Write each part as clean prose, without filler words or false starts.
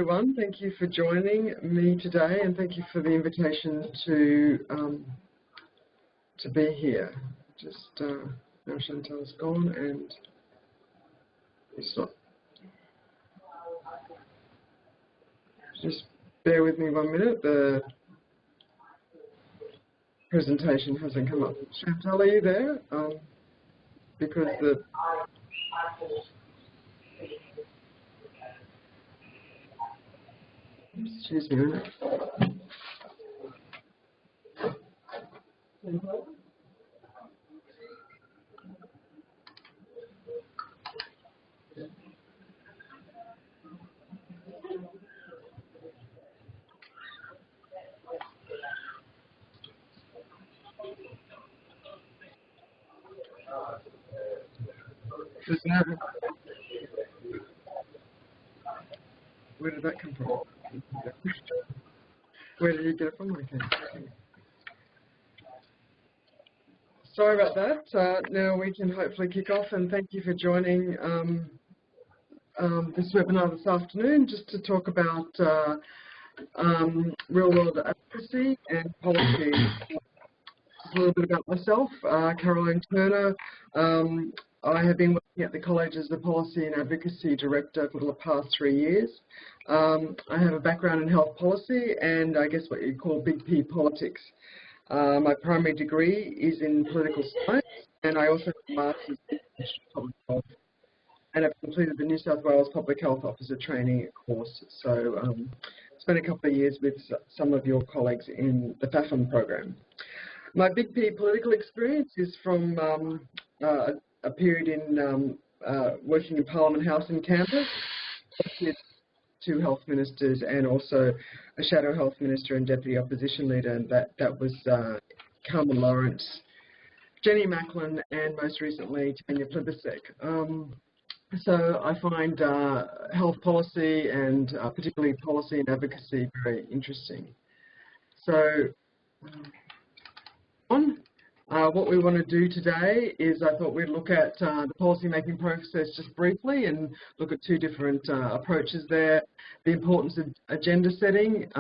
Everyone, thank you for joining me today, and thank you for the invitation to be here. Just now Chantal's gone, and it's not. Just bear with me 1 minute. The presentation hasn't come up. Chantal, are you there? Because the excuse me a minute. Where did that come from? Where did you get it from? Okay. Sorry about that. Now we can hopefully kick off, and thank you for joining this webinar this afternoon, just to talk about real-world advocacy and policy. A little bit about myself, Caroline Turnour. I have been working at the college as the Policy and Advocacy Director for the past 3 years. I have a background in health policy and I guess what you call big P politics. My primary degree is in political science, and I also have a master's in public health, and I've completed the New South Wales Public Health Officer training course. So spent a couple of years with some of your colleagues in the FAFM program. My big P political experience is from a period in working in Parliament House in Canberra with 2 health ministers and also a shadow health minister and deputy opposition leader, and that was Carmen Lawrence, Jenny Macklin, and most recently Tanya Plibersek. So I find health policy and particularly policy and advocacy very interesting. So what we want to do today is I thought we'd look at the policy-making process just briefly and look at 2 different approaches there. The importance of agenda setting,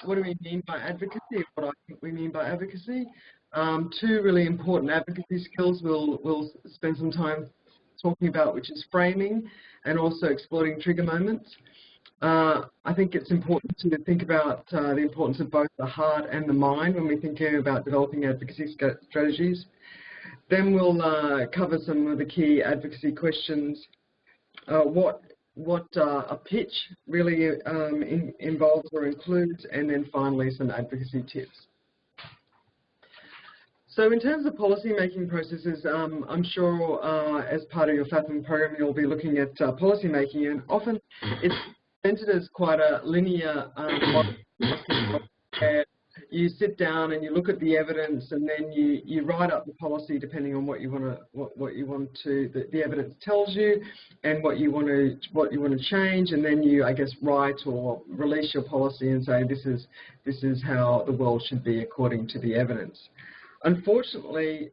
what do we mean by advocacy, what I think we mean by advocacy. 2 really important advocacy skills we'll spend some time talking about, which is framing and also exploiting trigger moments. I think it's important to think about the importance of both the heart and the mind when we're thinking about developing advocacy strategies. Then we'll cover some of the key advocacy questions, what a pitch really involves or includes, and then finally some advocacy tips. So in terms of policy-making processes, I'm sure as part of your FAFM program you'll be looking at policy-making, and often it's presented as quite a linear model where you sit down and you look at the evidence, and then you write up the policy depending on what you want to the evidence tells you and what you want to change, and then you, I guess, write or release your policy and say this is how the world should be according to the evidence. Unfortunately,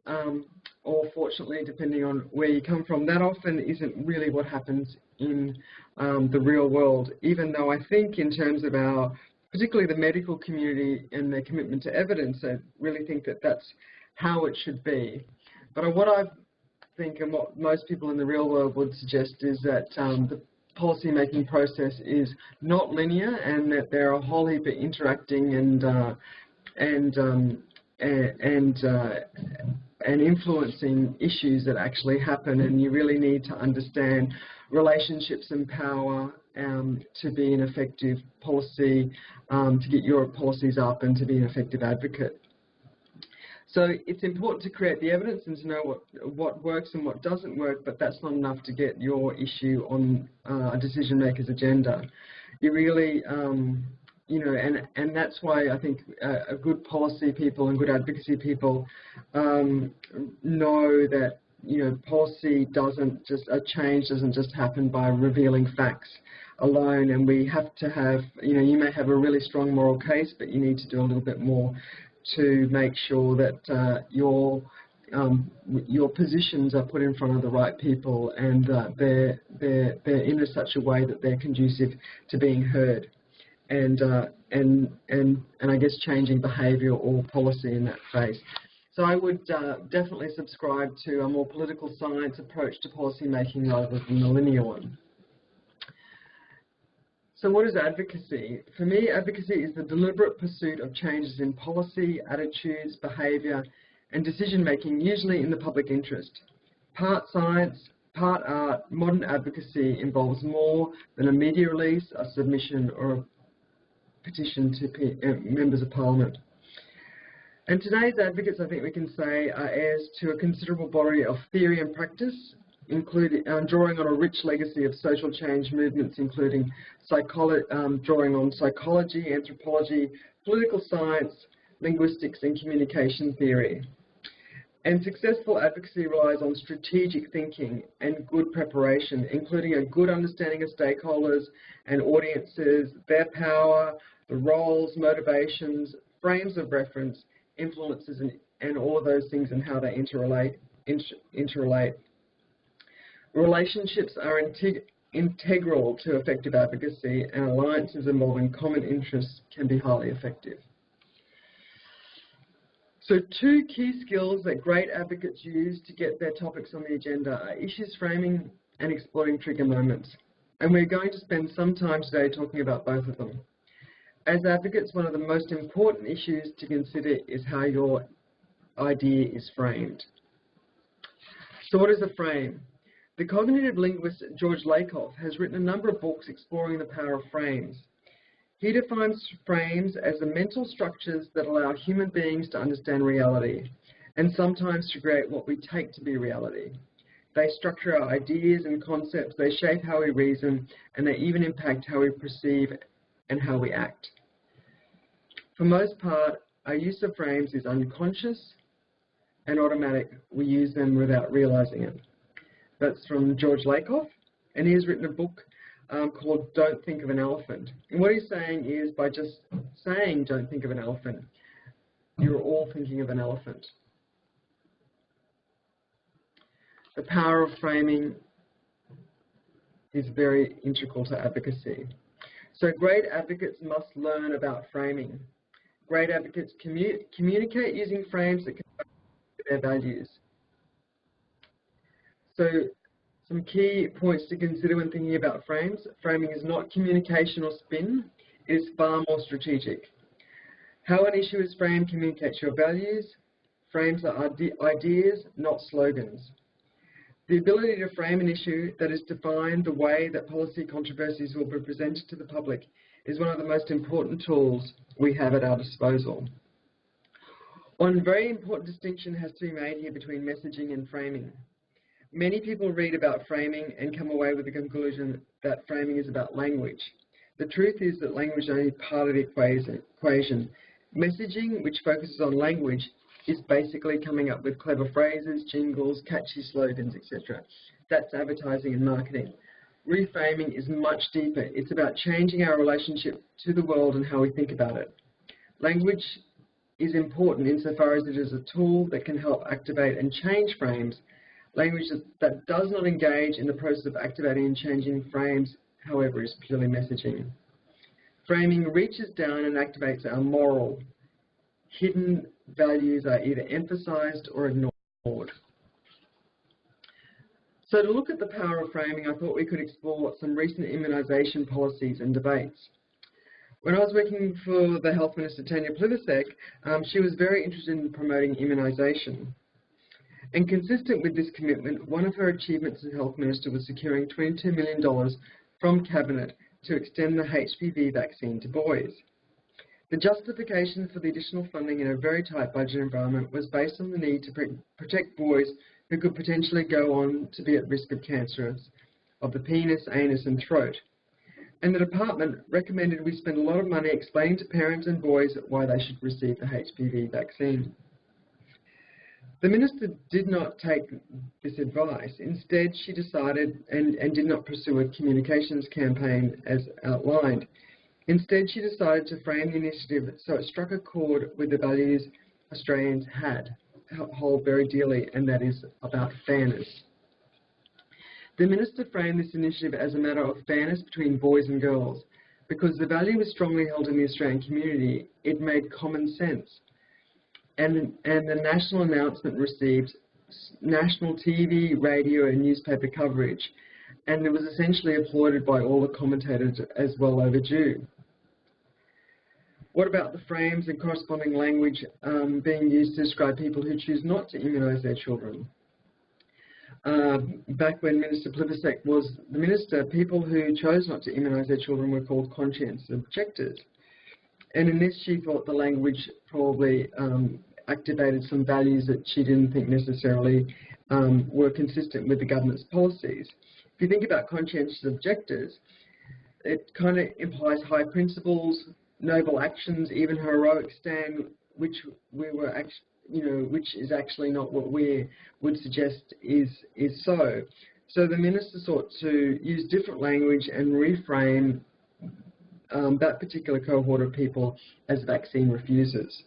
or fortunately, depending on where you come from, that often isn't really what happens in the real world, even though I think in terms of our, particularly the medical community and their commitment to evidence, I really think that that's how it should be. But what I think and what most people in the real world would suggest is that the policy-making process is not linear, and that there are a whole heap of interacting and influencing issues that actually happen, and you really need to understand relationships and power to be an effective policy, to get your policies up and to be an effective advocate. So it's important to create the evidence and to know what works and what doesn't work, but that's not enough to get your issue on a decision maker's agenda. You really and that's why I think a good policy people and good advocacy people know that policy change doesn't just happen by revealing facts alone, and we have to have you may have a really strong moral case, but you need to do a little bit more to make sure that your your positions are put in front of the right people, and they're in such a way that they're conducive to being heard, and I guess changing behaviour or policy in that phase. So I would definitely subscribe to a more political science approach to policy making rather than the linear one. So what is advocacy? For me, advocacy is the deliberate pursuit of changes in policy, attitudes, behaviour and decision-making, usually in the public interest. Part science, part art, modern advocacy involves more than a media release, a submission or a petition to members of Parliament. And today's advocates, I think we can say, are heirs to a considerable body of theory and practice, including drawing on a rich legacy of social change movements, including drawing on psychology, anthropology, political science, linguistics and communication theory. And successful advocacy relies on strategic thinking and good preparation, including a good understanding of stakeholders and audiences, their power, the roles, motivations, frames of reference, influences and all of those things and how they interrelate. Relationships are integral to effective advocacy, and alliances involving common interests can be highly effective. So 2 key skills that great advocates use to get their topics on the agenda are issues framing and exploring trigger moments. And we're going to spend some time today talking about both of them. As advocates, one of the most important issues to consider is how your idea is framed. So what is a frame? The cognitive linguist George Lakoff has written a number of books exploring the power of frames. He defines frames as the mental structures that allow human beings to understand reality, and sometimes to create what we take to be reality. They structure our ideas and concepts, they shape how we reason, and they even impact how we perceive and how we act. For most part, our use of frames is unconscious and automatic. We use them without realizing it. That's from George Lakoff, and he has written a book called Don't Think of an Elephant. And what he's saying is, by just saying don't think of an elephant, you're all thinking of an elephant. The power of framing is very integral to advocacy. So great advocates must learn about framing. Great advocates communicate using frames that convey their values. So some key points to consider when thinking about frames. Framing is not communication or spin. It is far more strategic. How an issue is framed communicates your values. Frames are ideas, not slogans. The ability to frame an issue that is define the way that policy controversies will be presented to the public is one of the most important tools we have at our disposal. One very important distinction has to be made here between messaging and framing. Many people read about framing and come away with the conclusion that framing is about language. The truth is that language is only part of the equation. Messaging, which focuses on language, is basically coming up with clever phrases, jingles, catchy slogans, etc. That's advertising and marketing. Reframing is much deeper. It's about changing our relationship to the world and how we think about it. Language is important insofar as it is a tool that can help activate and change frames. Language that does not engage in the process of activating and changing frames, however, is purely messaging. Framing reaches down and activates our moral. Hidden values are either emphasized or ignored. So to look at the power of framing, I thought we could explore some recent immunisation policies and debates. When I was working for the Health Minister, Tanya Plibersek, she was very interested in promoting immunisation. And consistent with this commitment, one of her achievements as Health Minister was securing $22 million from Cabinet to extend the HPV vaccine to boys. The justification for the additional funding in a very tight budget environment was based on the need to protect boys who could potentially go on to be at risk of cancers of the penis, anus and throat. And the department recommended we spend a lot of money explaining to parents and boys why they should receive the HPV vaccine. The Minister did not take this advice. Instead, she decided and did not pursue a communications campaign as outlined. Instead, she decided to frame the initiative so it struck a chord with the values Australians had. hold very dearly, and that is about fairness. The Minister framed this initiative as a matter of fairness between boys and girls. Because the value was strongly held in the Australian community, it made common sense. And the national announcement received national TV, radio and newspaper coverage, and it was essentially applauded by all the commentators as well overdue. What about the frames and corresponding language being used to describe people who choose not to immunise their children? Back when Minister Plibersek was the Minister, people who chose not to immunise their children were called conscientious objectors. And in this, she thought the language probably activated some values that she didn't think necessarily were consistent with the government's policies. If you think about conscientious objectors, it kind of implies high principles, noble actions, even heroic stand, which we were actually, which is actually not what we would suggest is so. So the Minister sought to use different language and reframe that particular cohort of people as vaccine refusers,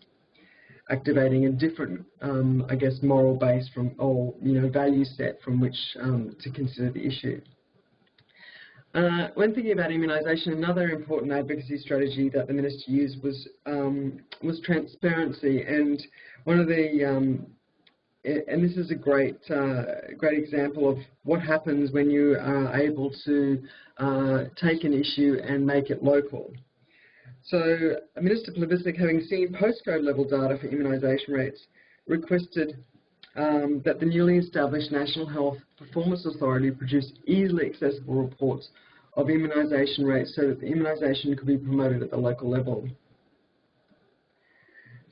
activating a different, I guess, moral base from, or value set from which to consider the issue. When thinking about immunisation, another important advocacy strategy that the Minister used was transparency, and one of the and this is a great example of what happens when you are able to take an issue and make it local. So Minister Plibersek, having seen postcode level data for immunisation rates, requested that the newly established National Health Performance Authority produce easily accessible reports of immunisation rates so that the immunisation could be promoted at the local level.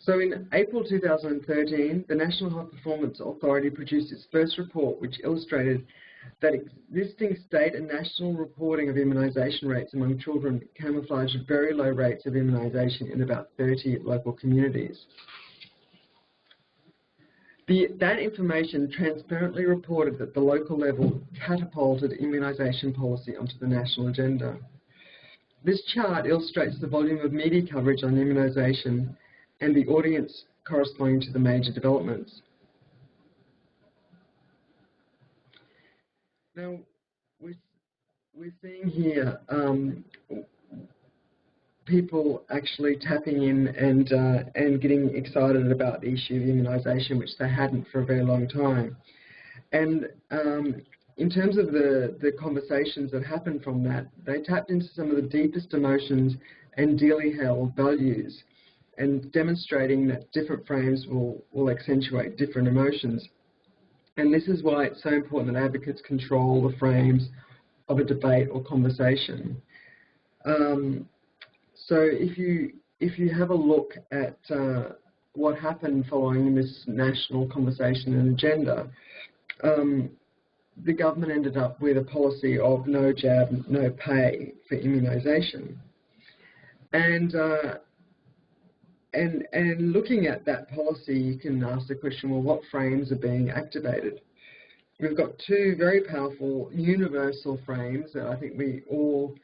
So in April 2013, the National Health Performance Authority produced its first report, which illustrated that existing state and national reporting of immunisation rates among children camouflaged very low rates of immunisation in about 30 local communities. That information transparently reported that the local level catapulted immunisation policy onto the national agenda. This chart illustrates the volume of media coverage on immunisation and the audience corresponding to the major developments. Now, we're seeing here people actually tapping in and getting excited about the issue of immunisation, which they hadn't for a very long time. And in terms of the conversations that happened from that, they tapped into some of the deepest emotions and dearly held values, and demonstrating that different frames will accentuate different emotions. And this is why it's so important that advocates control the frames of a debate or conversation. So if you have a look at what happened following this national conversation and agenda, the government ended up with a policy of no jab, no pay for immunisation. And looking at that policy, you can ask the question, well, what frames are being activated? We've got two very powerful universal frames that I think we all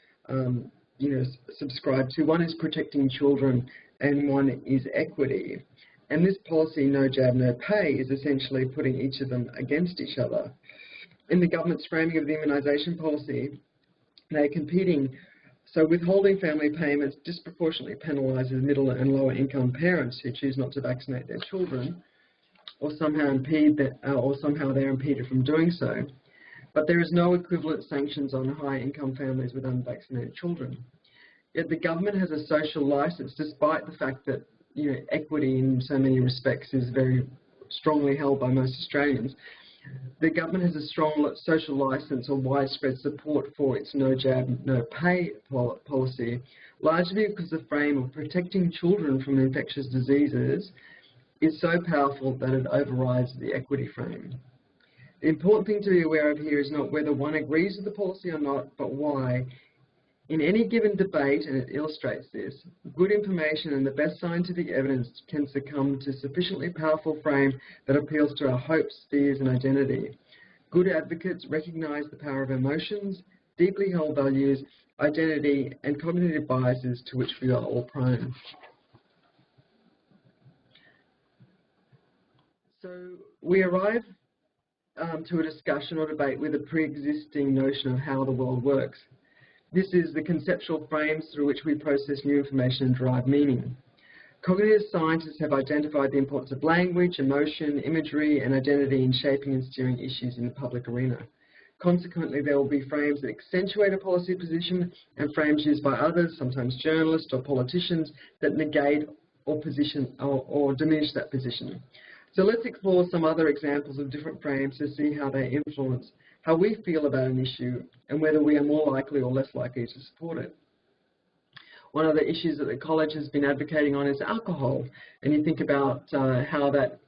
subscribe to. One is protecting children and one is equity. And this policy, no jab, no pay, is essentially putting each of them against each other. In the government's framing of the immunisation policy, they're competing. So withholding family payments disproportionately penalises middle and lower income parents who choose not to vaccinate their children, or somehow they're impeded from doing so. But there is no equivalent sanctions on high income families with unvaccinated children. Yet the government has a social licence, despite the fact that equity in so many respects is very strongly held by most Australians. The government has a strong social licence or widespread support for its no jab, no pay policy, largely because the frame of protecting children from infectious diseases is so powerful that it overrides the equity frame. The important thing to be aware of here is not whether one agrees with the policy or not, but why. In any given debate, and it illustrates this, good information and the best scientific evidence can succumb to sufficiently powerful frame that appeals to our hopes, fears and identity. Good advocates recognise the power of emotions, deeply held values, identity and cognitive biases to which we are all prone. So we arrive to a discussion or debate with a pre-existing notion of how the world works. This is the conceptual frames through which we process new information and derive meaning. Cognitive scientists have identified the importance of language, emotion, imagery and identity in shaping and steering issues in the public arena. Consequently, there will be frames that accentuate a policy position and frames used by others, sometimes journalists or politicians, that negate or diminish that position. So let's explore some other examples of different frames to see how they influence how we feel about an issue and whether we are more likely or less likely to support it. One of the issues that the college has been advocating on is alcohol, and you think about how that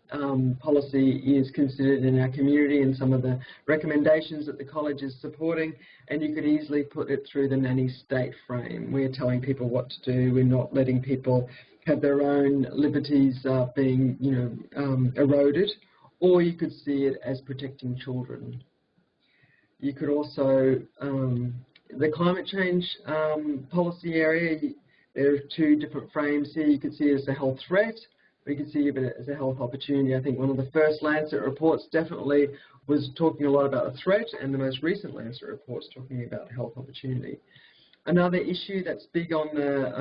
policy is considered in our community and some of the recommendations that the college is supporting, and you could easily put it through the nanny state frame. We're telling people what to do, we're not letting people have their own liberties being eroded, or you could see it as protecting children. You could also, the climate change policy area, there are two different frames here. You could see it as a health threat, or you could see it as a health opportunity. I think one of the first Lancet reports definitely was talking a lot about a threat, and the most recent Lancet report's talking about health opportunity. Another issue that's big on the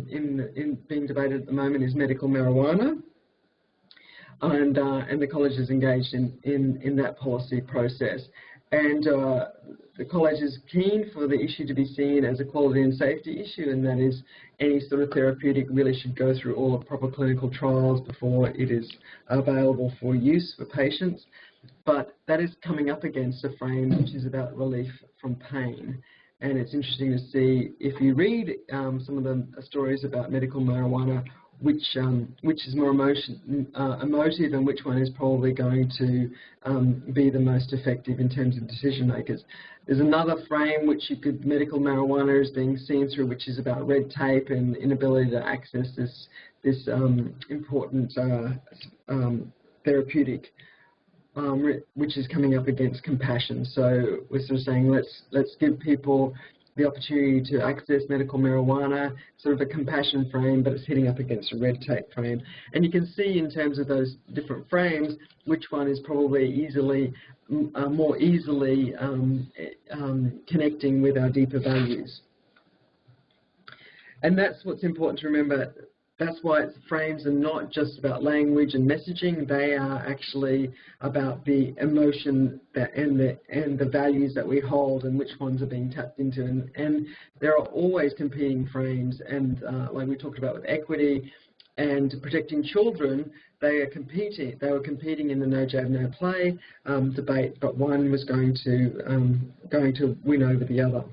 in being debated at the moment is medical marijuana, and the college is engaged in that policy process. And the college is keen for the issue to be seen as a quality and safety issue, and that is any sort of therapeutic really should go through all the proper clinical trials before it is available for use for patients. But that is coming up against a frame which is about relief from pain. And it's interesting to see, if you read some of the stories about medical marijuana, which is more emotive and which one is probably going to be the most effective in terms of decision makers. There's another frame which medical marijuana is being seen through, which is about red tape and inability to access this important therapeutic, which is coming up against compassion. So we're sort of saying let's give people the opportunity to access medical marijuana, sort of a compassion frame, but it's hitting up against a red tape frame. And you can see in terms of those different frames which one is probably more easily connecting with our deeper values. And that's what's important to remember. That's why frames are not just about language and messaging. They are actually about the emotion and the values that we hold and which ones are being tapped into. And there are always competing frames. And like we talked about with equity and protecting children, they were competing in the no jab, no play debate, but one was going to win over the other.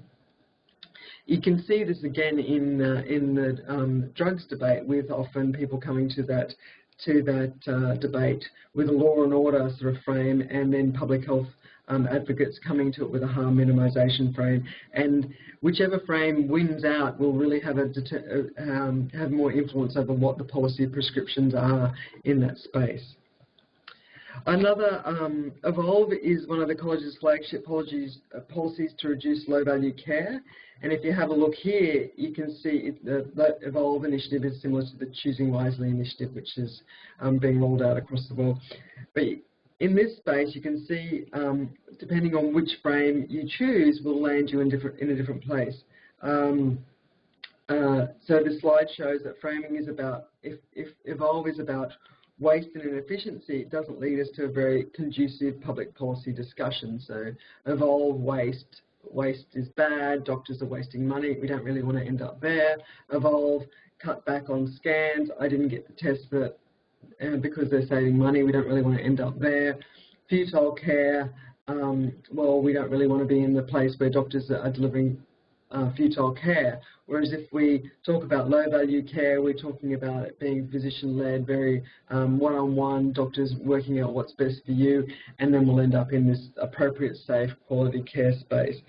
You can see this again in the drugs debate, with often people coming to that debate with a law and order sort of frame, and then public health advocates coming to it with a harm minimisation frame. And whichever frame wins out will really have have more influence over what the policy prescriptions are in that space. Another Evolve is one of the college's flagship policies to reduce low-value care. And if you have a look here, you can see the Evolve initiative is similar to the Choosing Wisely initiative, which is being rolled out across the world. But in this space, you can see, depending on which frame you choose, will land you in a different place. So the slide shows that framing is about, if Evolve is about waste and inefficiency, it doesn't lead us to a very conducive public policy discussion. So Evolve, waste is bad, doctors are wasting money, we don't really want to end up there. Evolve, cut back on scans, I didn't get the test because they're saving money, we don't really want to end up there. Futile care, well, we don't really want to be in the place where doctors are delivering futile care. Whereas if we talk about low-value care, we're talking about it being physician-led, very one-on-one, doctors working out what's best for you, and then we'll end up in this appropriate, safe, quality care space.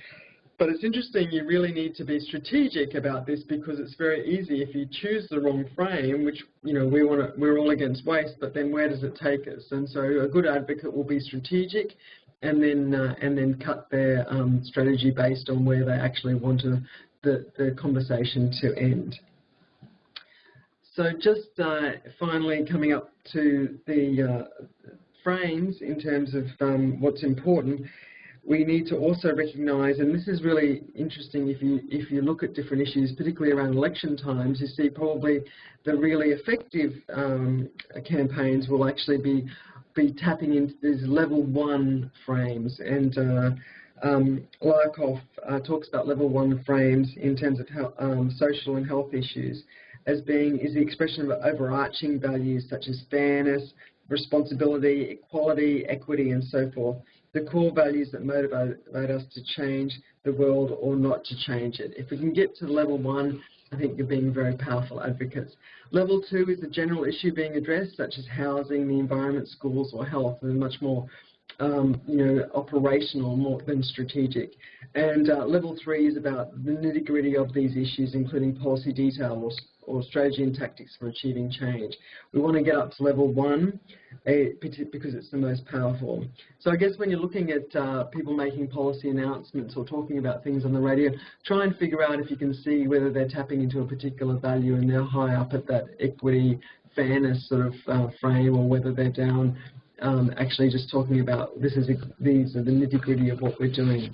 But it's interesting, you really need to be strategic about this, because it's very easy if you choose the wrong frame, which, you know, we're all against waste, but then where does it take us? And so a good advocate will be strategic, and then cut their strategy based on where they actually want the conversation to end. So just finally coming up to the frames in terms of what's important, we need to also recognise, and this is really interesting if you look at different issues, particularly around election times, you see probably the really effective campaigns will actually be tapping into these level 1 frames. And Larkoff talks about level 1 frames in terms of social and health issues as being the expression of overarching values such as fairness, responsibility, equality, equity, and so forth. The core values that motivate us to change the world or not to change it. If we can get to level 1, I think you're being very powerful advocates. Level 2 is the general issue being addressed, such as housing, the environment, schools, or health, and much more operational more than strategic. And level 3 is about the nitty-gritty of these issues, including policy detail or strategy and tactics for achieving change. We want to get up to level 1 because it's the most powerful. So I guess when you're looking at people making policy announcements or talking about things on the radio, try and figure out if you can see whether they're tapping into a particular value and they're high up at that equity, fairness sort of frame, or whether they're down actually just talking about these are the nitty-gritty of what we're doing.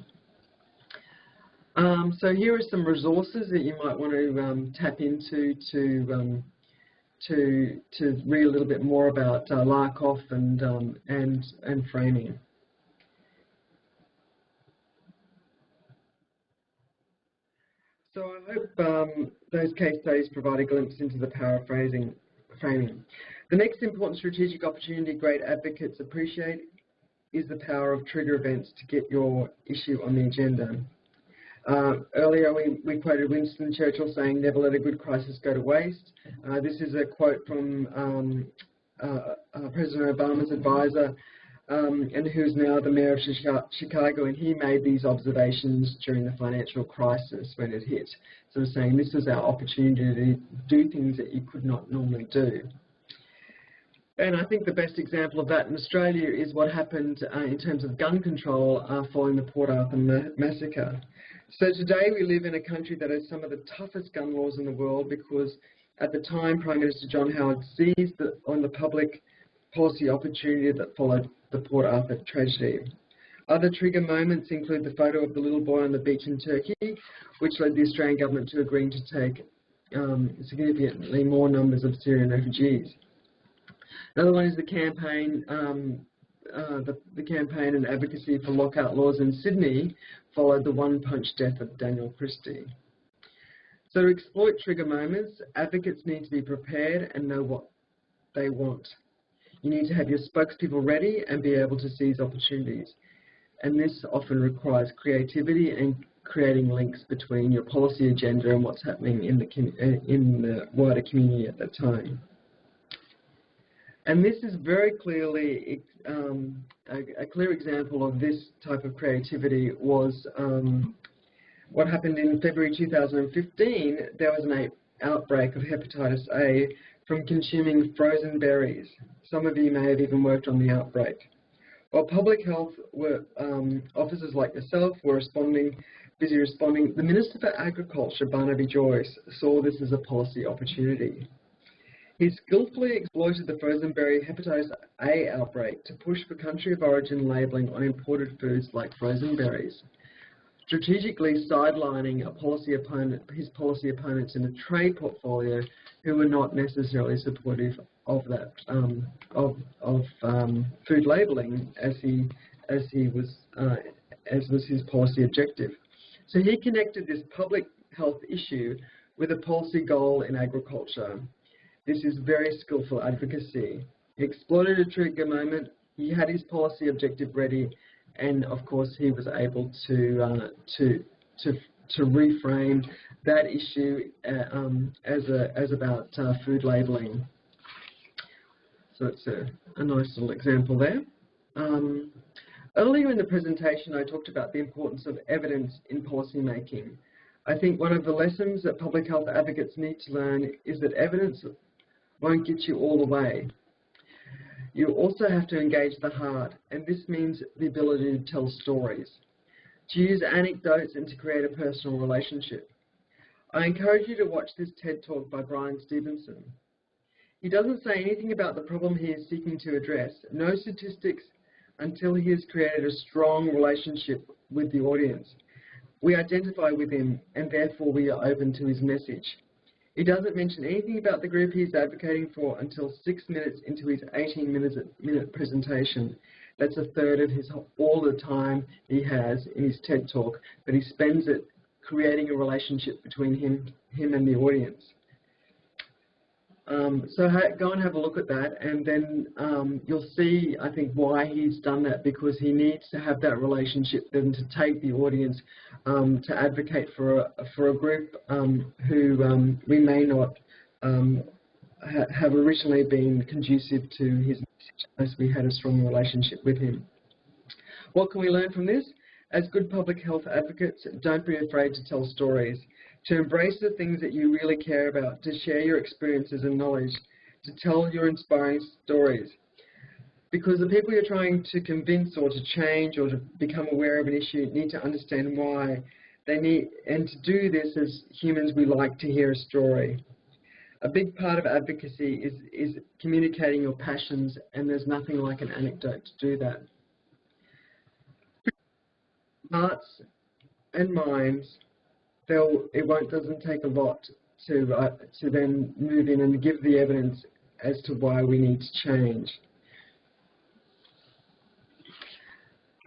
So here are some resources that you might want to tap into to read a little bit more about Larkoff and framing. So I hope those case studies provide a glimpse into the power of framing. The next important strategic opportunity great advocates appreciate is the power of trigger events to get your issue on the agenda. Earlier we quoted Winston Churchill saying, "Never let a good crisis go to waste." This is a quote from President Obama's advisor, and who's now the mayor of Chicago, and he made these observations during the financial crisis when it hit. So saying this is our opportunity to do things that you could not normally do. And I think the best example of that in Australia is what happened in terms of gun control following the Port Arthur massacre. So today we live in a country that has some of the toughest gun laws in the world because at the time Prime Minister John Howard seized on the public policy opportunity that followed the Port Arthur tragedy. Other trigger moments include the photo of the little boy on the beach in Turkey, which led the Australian government to agreeing to take significantly more numbers of Syrian refugees. Another one is the campaign, the campaign and advocacy for lockout laws in Sydney followed the one-punch death of Daniel Christie. So to exploit trigger moments, advocates need to be prepared and know what they want. You need to have your spokespeople ready and be able to seize opportunities. And this often requires creativity and creating links between your policy agenda and what's happening in the wider community at that time. And this is very clearly a clear example of this type of creativity was what happened in February 2015. There was an outbreak of hepatitis A from consuming frozen berries. Some of you may have even worked on the outbreak. While public health officers like yourself were busy responding, the Minister for Agriculture, Barnaby Joyce, saw this as a policy opportunity. He skillfully exploited the frozen berry hepatitis A outbreak to push for country of origin labelling on imported foods like frozen berries, strategically sidelining his policy opponents in a trade portfolio who were not necessarily supportive of that food labelling as was his policy objective. So he connected this public health issue with a policy goal in agriculture. This is very skillful advocacy. He exploited a trigger moment, he had his policy objective ready, and of course he was able to reframe that issue as about food labelling. So it's a nice little example there. Earlier in the presentation I talked about the importance of evidence in policy making. I think one of the lessons that public health advocates need to learn is that evidence won't get you all the way. You also have to engage the heart, and this means the ability to tell stories, to use anecdotes and to create a personal relationship. I encourage you to watch this TED Talk by Brian Stevenson. He doesn't say anything about the problem he is seeking to address. No statistics until he has created a strong relationship with the audience. We identify with him, and therefore we are open to his message. He doesn't mention anything about the group he's advocating for until 6 minutes into his 18-minute presentation. That's a third of all the time he has in his TED Talk, but he spends it creating a relationship between him and the audience. So go and have a look at that, and then you'll see, I think, why he's done that, because he needs to have that relationship then to take the audience to advocate for a group who we may not have originally been conducive to his message, as we had a strong relationship with him. What can we learn from this? As good public health advocates, don't be afraid to tell stories, to embrace the things that you really care about, to share your experiences and knowledge, to tell your inspiring stories. Because the people you're trying to convince or to change or to become aware of an issue need to understand why they need, and to do this as humans, we like to hear a story. A big part of advocacy is communicating your passions, and there's nothing like an anecdote to do that. Hearts and minds, doesn't take a lot to then move in and give the evidence as to why we need to change.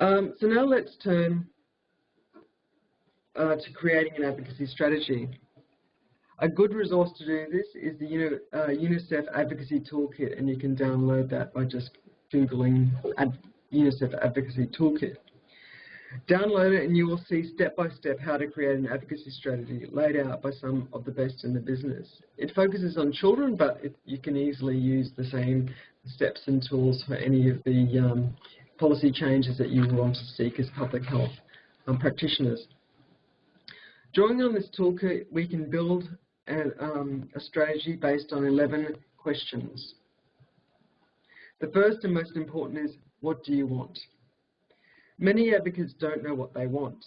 So now let's turn to creating an advocacy strategy. A good resource to do this is the UNICEF Advocacy Toolkit, and you can download that by just Googling UNICEF Advocacy Toolkit. Download it and you will see step-by-step how to create an advocacy strategy laid out by some of the best in the business. It focuses on children, but you can easily use the same steps and tools for any of the policy changes that you want to seek as public health practitioners. Drawing on this toolkit, we can build a strategy based on 11 questions. The first and most important is, what do you want? Many advocates don't know what they want.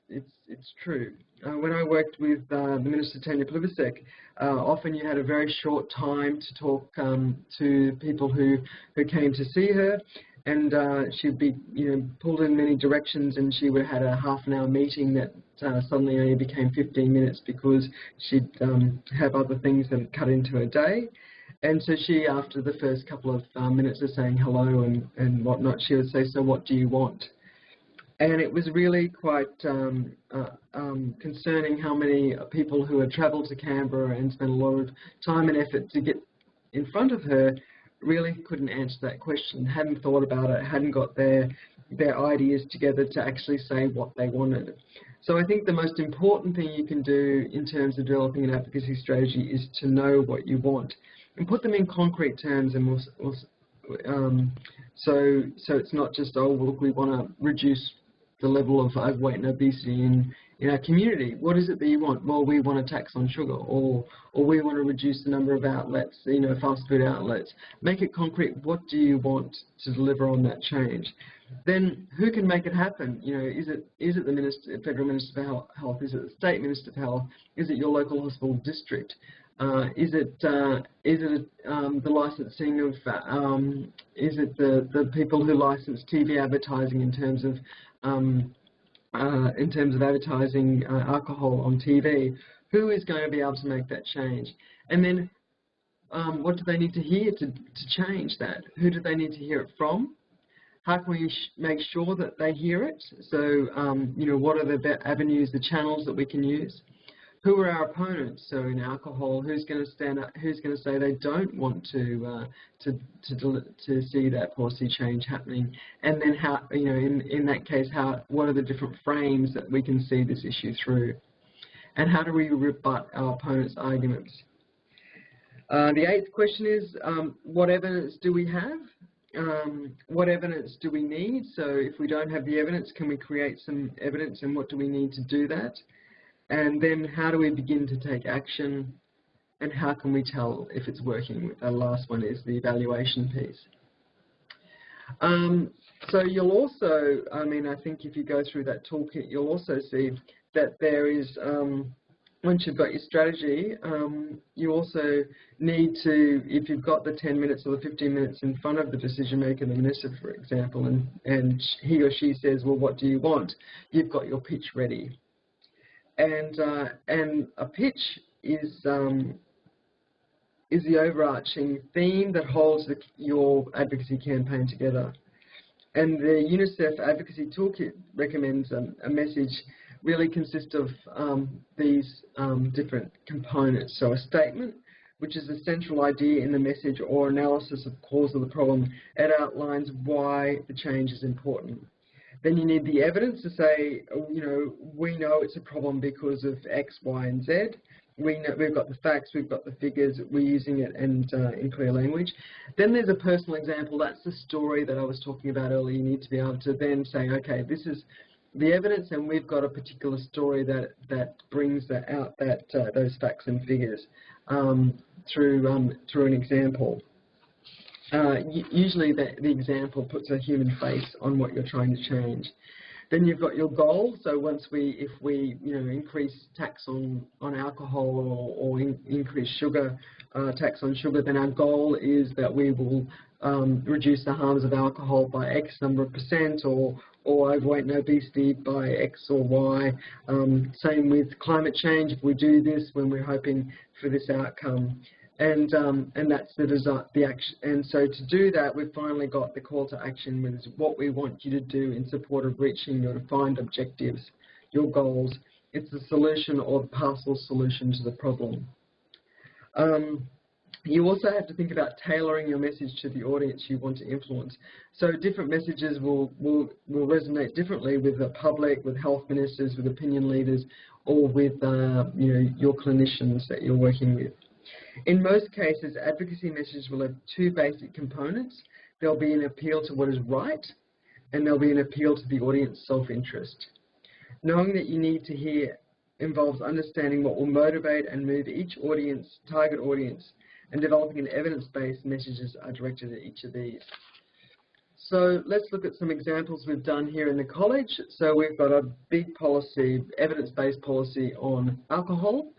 It's true. When I worked with the Minister Tanya Plibersek, often you had a very short time to talk to people who came to see her, and she'd be pulled in many directions, and she would have had a half-an-hour meeting that suddenly only became 15 minutes because she'd have other things that had cut into her day. And so she, after the first couple of minutes of saying hello and whatnot, she would say, "So what do you want?" And it was really quite concerning how many people who had travelled to Canberra and spent a lot of time and effort to get in front of her really couldn't answer that question, hadn't thought about it, hadn't got their ideas together to actually say what they wanted. So I think the most important thing you can do in terms of developing an advocacy strategy is to know what you want and put them in concrete terms. And so it's not just, oh, well, look, we want to reduce the level of overweight and obesity in our community. What is it that you want? Well, we want a tax on sugar, or we want to reduce the number of outlets, fast food outlets. Make it concrete. What do you want to deliver on that change? Then who can make it happen? Is it the Federal Minister for Health? Is it the State Minister for Health? Is it your local hospital district? Is it the licensing of? Is it the people who license TV advertising in terms of advertising alcohol on TV? Who is going to be able to make that change? And then what do they need to hear to change that? Who do they need to hear it from? How can we make sure that they hear it? So, what are the avenues, the channels that we can use? Who are our opponents? So in alcohol, who's going to stand up? Who's going to say they don't want to see that policy change happening? And then how, in that case, what are the different frames that we can see this issue through? And how do we rebut our opponents' arguments? The eighth question is, what evidence do we have? What evidence do we need? So if we don't have the evidence, can we create some evidence, and what do we need to do that? And then how do we begin to take action, and how can we tell if it's working? The last one is the evaluation piece. So you'll also, I think if you go through that toolkit, you'll also see that there is once you've got your strategy, you also need to, if you've got the 10 minutes or the 15 minutes in front of the decision maker, the minister, for example, and he or she says, well, what do you want? You've got your pitch ready. And a pitch is the overarching theme that holds your advocacy campaign together. And the UNICEF Advocacy Toolkit recommends a message really consists of these different components. So a statement, which is the central idea in the message or analysis of cause of the problem. It outlines why the change is important. Then you need the evidence to say, you know, we know it's a problem because of X, Y, and Z. We know, we've got the facts, we've got the figures, we're using it and in clear language. Then there's a personal example. That's the story that I was talking about earlier. You need to be able to then say, okay, this is the evidence, and we've got a particular story that brings out those facts and figures through an example. Usually the example puts a human face on what you're trying to change. Then you've got your goal. So if we increase tax on alcohol or increase sugar tax on sugar, then our goal is that we will reduce the harms of alcohol by X number of percent, or overweight and obesity by X or Y. Same with climate change. If we do this, when we're hoping for this outcome. And that's the action. And so to do that, we've finally got the call to action, which is what we want you to do in support of reaching your defined objectives, your goals. It's the solution or the partial solution to the problem. You also have to think about tailoring your message to the audience you want to influence. So different messages will resonate differently with the public, with health ministers, with opinion leaders, or with your clinicians that you're working with. In most cases, advocacy messages will have two basic components. There'll be an appeal to what is right, and there'll be an appeal to the audience's self-interest. Knowing that you need to hear involves understanding what will motivate and move each audience, target audience, and developing an evidence-based messages are directed at each of these. So let's look at some examples we've done here in the college. So we've got a big policy, evidence-based policy on alcohol.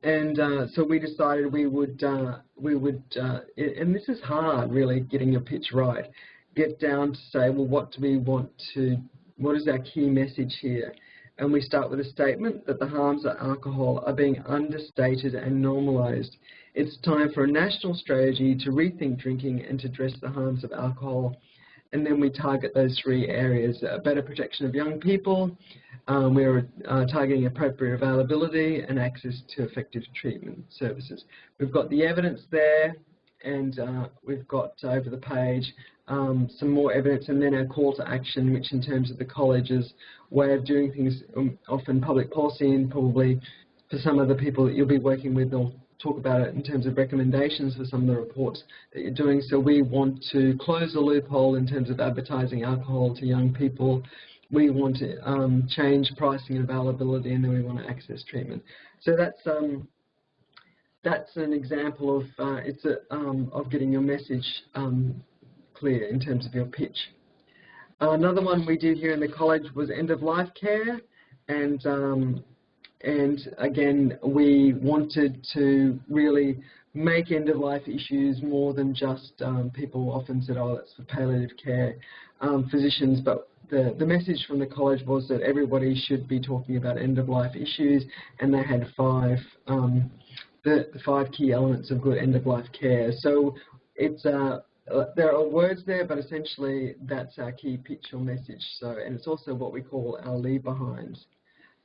And so we decided we would, and this is hard really, getting your pitch right, get down to say, well, what is our key message here? And we start with a statement that the harms of alcohol are being understated and normalised. It's time for a national strategy to rethink drinking and to address the harms of alcohol. And then we target those three areas: better protection of young people, we're targeting appropriate availability and access to effective treatment services. We've got the evidence there, and we've got over the page some more evidence, and then our call to action, which in terms of the college's way of doing things, often public policy, and probably for some of the people that you'll be working with, they'll talk about it in terms of recommendations for some of the reports that you're doing. So we want to close the loophole in terms of advertising alcohol to young people. We want to change pricing and availability, and then we want to access treatment. So that's an example of getting your message clear in terms of your pitch. Another one we did here in the college was end-of-life care, and again, we wanted to really make end-of-life issues more than just people often said, oh, that's for palliative care physicians, but the message from the college was that everybody should be talking about end-of-life issues, and they had the 5 key elements of good end-of-life care. So it's there are words there, but essentially that's our key pitch or message. So, and it's also what we call our leave behinds.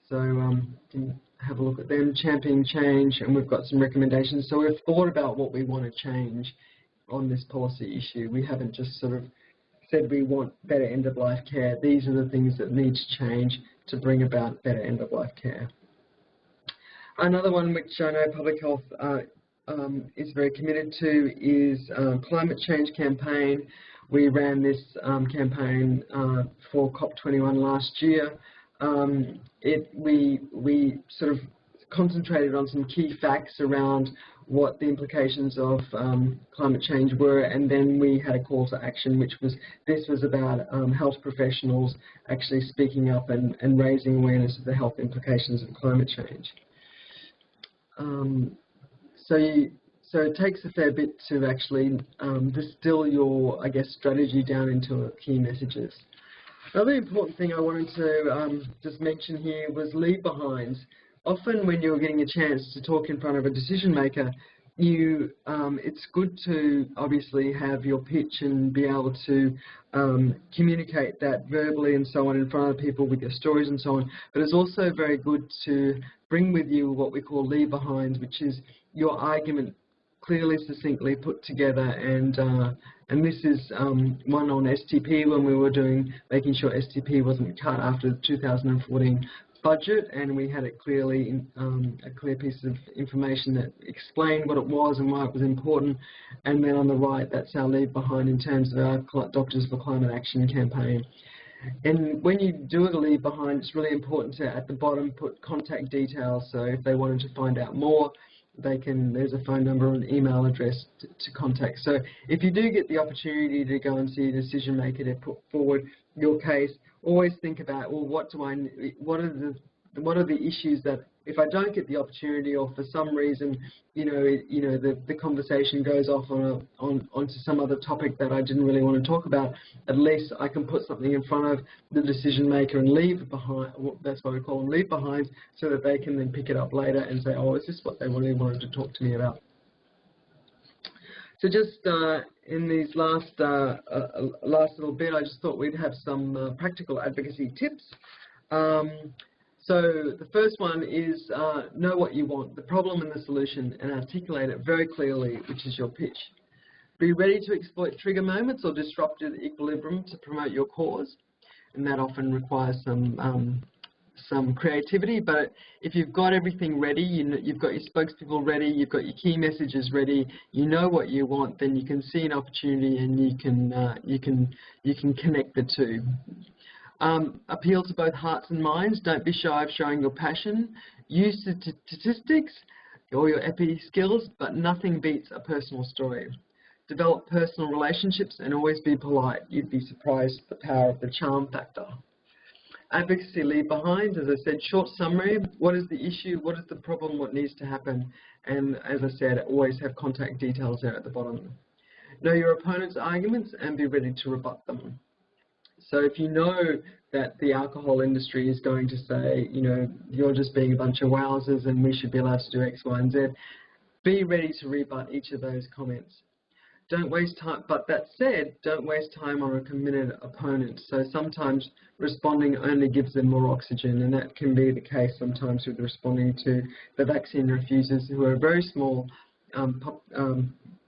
So you can have a look at them, championing change, and we've got some recommendations. So we've thought about what we want to change on this policy issue. We haven't just sort of said we want better end-of-life care. These are the things that need to change to bring about better end-of-life care. Another one which I know Public Health is very committed to is climate change campaign. We ran this campaign for COP21 last year. We sort of concentrated on some key facts around what the implications of climate change were, and then we had a call to action, which was, this was about health professionals actually speaking up and raising awareness of the health implications of climate change. So it takes a fair bit to actually distill your, I guess, strategy down into key messages. Another important thing I wanted to just mention here was leave behinds. Often when you're getting a chance to talk in front of a decision maker, it's good to obviously have your pitch and be able to communicate that verbally and so on in front of people with your stories and so on. But it's also very good to bring with you what we call leave behinds, which is your argument clearly, succinctly put together, and this is one on STP when we were making sure STP wasn't cut after the 2014 budget, and we had it clearly a clear piece of information that explained what it was and why it was important. And then on the right, that's our leave behind in terms of our Doctors for Climate Action campaign. And when you do a leave behind, it's really important to, at the bottom, put contact details. So if they wanted to find out more, there's a phone number and email address to contact. So if you do get the opportunity to go and see a decision maker to put forward your case, always think about, well, what are the issues that if I don't get the opportunity, or for some reason, the conversation goes off onto some other topic that I didn't really want to talk about, at least I can put something in front of the decision maker and leave behind. That's what we call them, leave behind, so that they can then pick it up later and say, oh, is this what they really wanted to talk to me about? So just in these last little bit, I just thought we'd have some practical advocacy tips. So the first one is know what you want, the problem and the solution, and articulate it very clearly, which is your pitch. Be ready to exploit trigger moments or disruptive equilibrium to promote your cause, and that often requires some creativity. But if you've got everything ready, you've got your spokespeople ready, you've got your key messages ready, you know what you want, then you can see an opportunity and you can connect the two. Appeal to both hearts and minds. Don't be shy of showing your passion. Use statistics or your epi skills, but nothing beats a personal story. Develop personal relationships and always be polite. You'd be surprised at the power of the charm factor. Advocacy leave behind, as I said, short summary. What is the issue? What is the problem? What needs to happen? And as I said, always have contact details there at the bottom. Know your opponent's arguments and be ready to rebut them. So if you know that the alcohol industry is going to say, you're just being a bunch of wowsers and we should be allowed to do X, Y, and Z, be ready to rebut each of those comments. Don't waste time, but that said, don't waste time on a committed opponent. So sometimes responding only gives them more oxygen, and that can be the case sometimes with responding to the vaccine refusers, who are a very small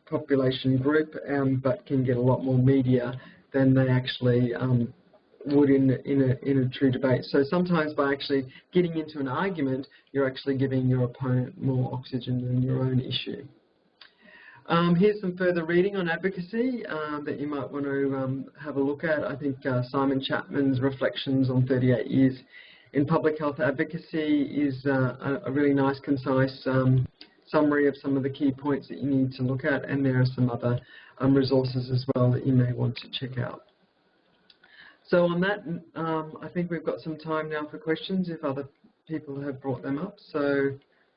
population group, but can get a lot more media than they actually would in a true debate. So sometimes by actually getting into an argument, you're actually giving your opponent more oxygen than your own issue. Here's some further reading on advocacy that you might want to have a look at. I think Simon Chapman's Reflections on 38 Years in Public Health Advocacy is a really nice, concise summary of some of the key points that you need to look at, and there are some other resources as well that you may want to check out. So on that, I think we've got some time now for questions if other people have brought them up. So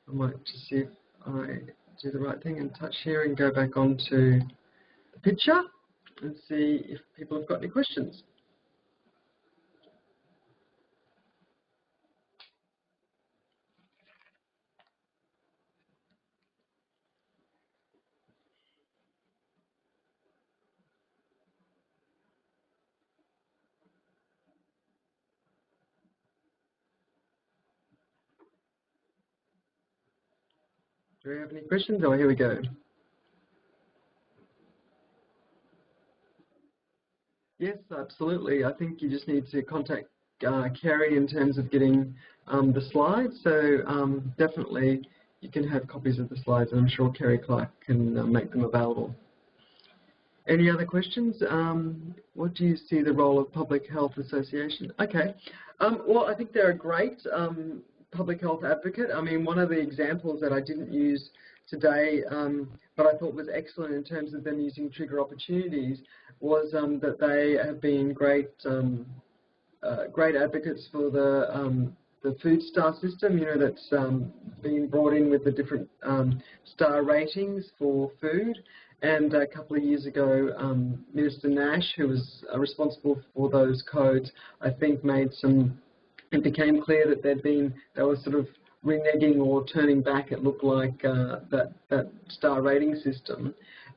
I might just see if I do the right thing and touch here and go back onto the picture and see if people have got any questions. Do we have any questions? Oh, here we go. Yes, absolutely. I think you just need to contact Kerry in terms of getting the slides. So definitely you can have copies of the slides, and I'm sure Kerry Clark can make them available. Any other questions? What do you see the role of Public Health Association? Okay. Well, I think they're a great public health advocate. I mean, one of the examples that I didn't use today, but I thought was excellent in terms of them using trigger opportunities, was that they have been great, great advocates for the the food star system, you know, that's been brought in with the different star ratings for food. And a couple of years ago, Minister Nash, who was responsible for those codes, I think made some, it became clear that they were sort of reneging or turning back, it looked like, that star rating system.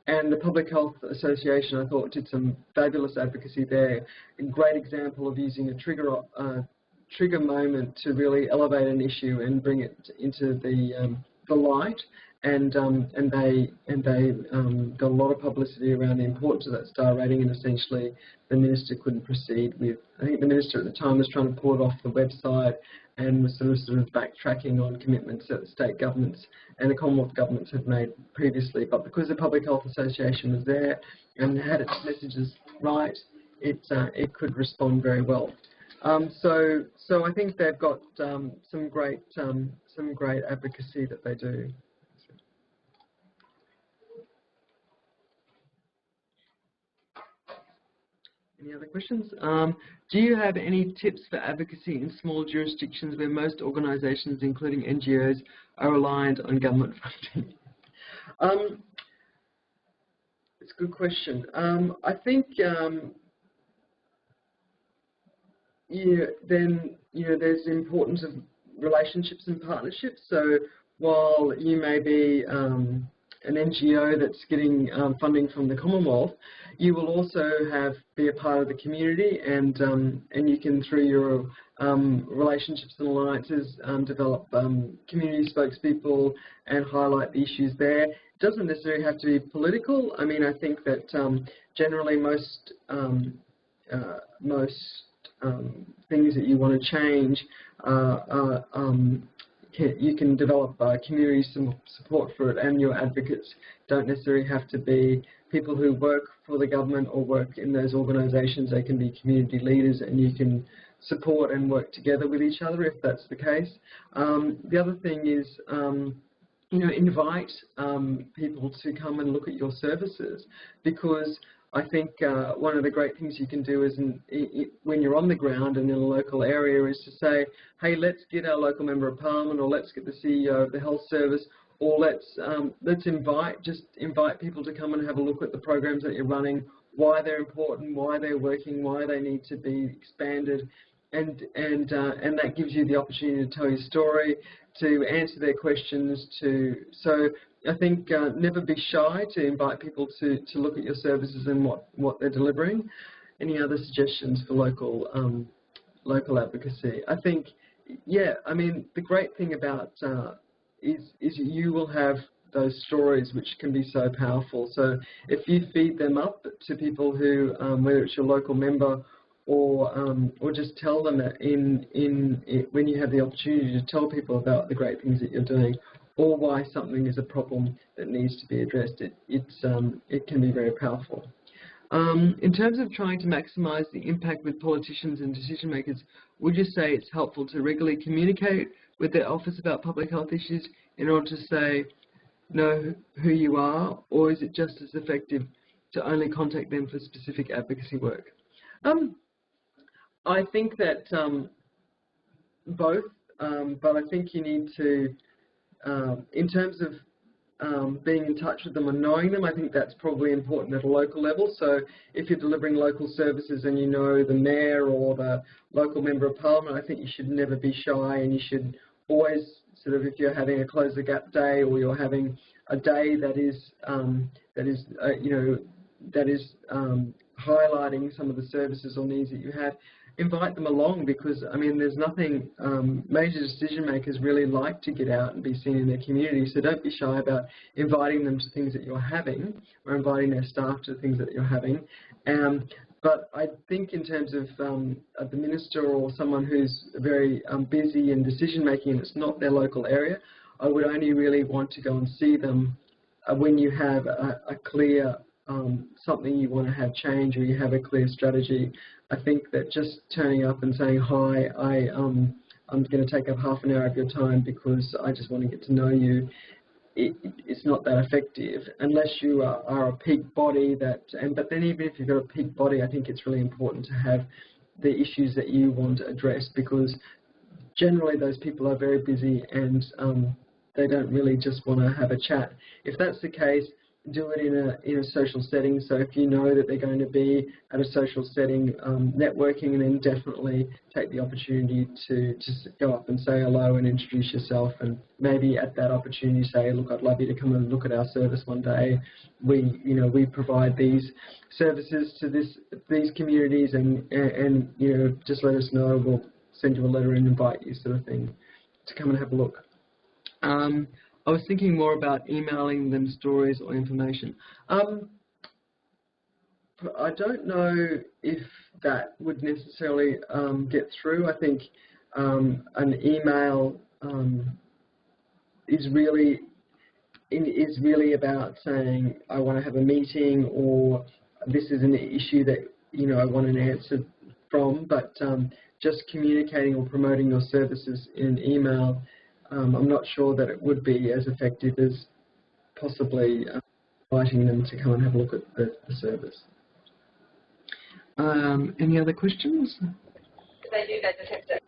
And the Public Health Association, I thought, did some fabulous advocacy there. A great example of using a trigger moment to really elevate an issue and bring it into the light. And they got a lot of publicity around the importance of that star rating, and essentially the minister couldn't proceed with. I think the minister at the time was trying to pull it off the website and was sort of backtracking on commitments that the state governments and the Commonwealth governments had made previously. But because the Public Health Association was there and had its messages right, it could respond very well. So I think they've got some great advocacy that they do. Any other questions? Do you have any tips for advocacy in small jurisdictions where most organisations, including NGOs, are reliant on government funding? It's a good question. I think there's the importance of relationships and partnerships. So while you may be an NGO that's getting funding from the Commonwealth, you will also be a part of the community, and you can, through your relationships and alliances, develop community spokespeople and highlight the issues there. It doesn't necessarily have to be political. I mean, I think that generally most things that you want to change you can develop community support for it, and your advocates don't necessarily have to be people who work for the government or work in those organisations. They can be community leaders, and you can support and work together with each other if that's the case. The other thing is, invite people to come and look at your services, because I think one of the great things you can do is when you're on the ground and in a local area is to say, hey, let's get our local Member of Parliament, or let's get the CEO of the Health Service, or let's invite people to come and have a look at the programs that you're running, why they're important, why they're working, why they need to be expanded, and that gives you the opportunity to tell your story, to answer their questions, so I think never be shy to invite people to look at your services and what they're delivering. Any other suggestions for local advocacy? I think, yeah, I mean, the great thing about is you will have those stories which can be so powerful. So if you feed them up to people who, whether it's your local member or just tell them that when you have the opportunity to tell people about the great things that you're doing, or why something is a problem that needs to be addressed, it can be very powerful. In terms of trying to maximise the impact with politicians and decision makers, would you say it's helpful to regularly communicate with their office about public health issues in order to know who you are, or is it just as effective to only contact them for specific advocacy work? I think that both, but I think you need to, in terms of being in touch with them and knowing them, I think that's probably important at a local level. So if you're delivering local services and you know the mayor or the local member of parliament, I think you should never be shy, and you should always sort of, if you're having a Close the Gap day, or you're having a day that is highlighting some of the services or needs that you have, invite them along, because I mean there's nothing, major decision makers really like to get out and be seen in their community, so don't be shy about inviting them to things that you're having, or inviting their staff to things that you're having. But I think in terms of the minister or someone who's very busy in decision making and it's not their local area, I would only really want to go and see them when you have a clear something you want to have change, or you have a clear strategy. I think that just turning up and saying, hi, I'm going to take up half an hour of your time because I just want to get to know you, it's not that effective unless you are a peak body. But then even if you've got a peak body, I think it's really important to have the issues that you want to address, because generally those people are very busy and they don't really just want to have a chat. If that's the case, do it in a social setting. So if you know that they're going to be at a social setting networking, then definitely take the opportunity to just go up and say hello and introduce yourself, and maybe at that opportunity say, look, I'd love you to come and look at our service one day. We provide these services to these communities, and just let us know. We'll send you a letter and invite you, sort of thing, to come and have a look. I was thinking more about emailing them stories or information. I don't know if that would necessarily get through. I think an email is really about saying, I want to have a meeting, or this is an issue that I want an answer from. But just communicating or promoting your services in email, I'm not sure that it would be as effective as possibly inviting them to come and have a look at the service. Any other questions? They do, they just have to.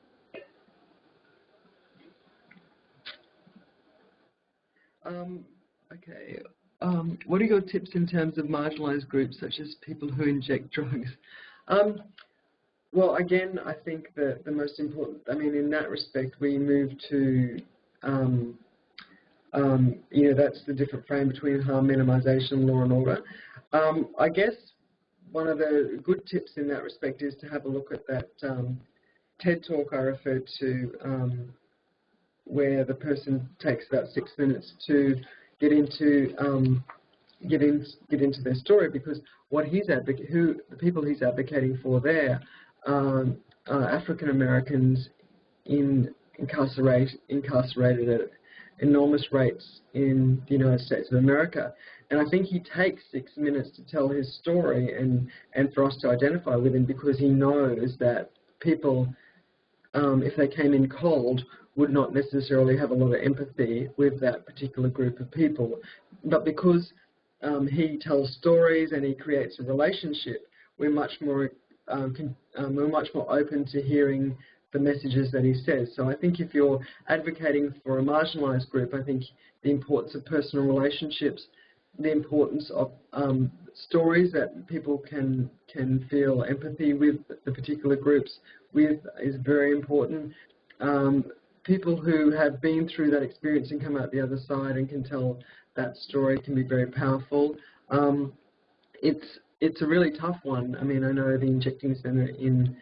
Okay. What are your tips in terms of marginalised groups such as people who inject drugs? Well, again, I think that the most important, in that respect, we move to, that's the different frame between harm minimisation, law and order. I guess one of the good tips in that respect is to have a look at that TED talk I referred to, where the person takes about 6 minutes to get into their story, because what the people he's advocating for there are African Americans incarcerated at enormous rates in the United States of America. And I think he takes 6 minutes to tell his story and for us to identify with him, because he knows that people, if they came in cold, would not necessarily have a lot of empathy with that particular group of people. But because he tells stories and he creates a relationship, we're much more open to hearing the messages that he says. So I think if you're advocating for a marginalised group, I think the importance of personal relationships, the importance of stories that people can feel empathy with the particular groups with is very important. People who have been through that experience and come out the other side and can tell that story can be very powerful. It's a really tough one. I know the Injecting Centre in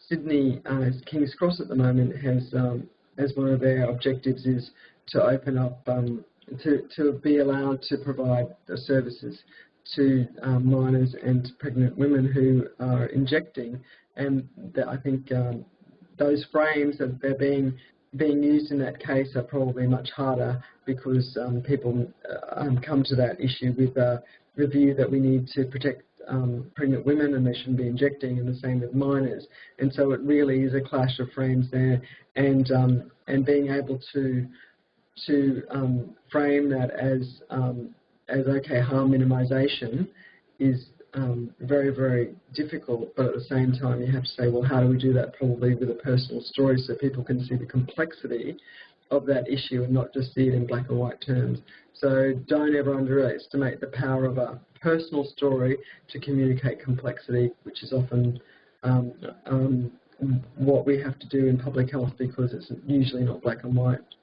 Sydney, King's Cross at the moment, has as one of their objectives is to open up, to be allowed to provide services to minors and pregnant women who are injecting, and that I think those frames that they're being used in that case are probably much harder, because people come to that issue with a view that we need to protect pregnant women and they shouldn't be injecting, and the same with minors. And so it really is a clash of frames there, and being able to frame that as okay, harm minimisation is very, very difficult, but at the same time you have to say, well, how do we do that? Probably with a personal story, so people can see the complexity of that issue and not just see it in black and white terms. So don't ever underestimate the power of a personal story to communicate complexity, which is often what we have to do in public health, because it's usually not black and white.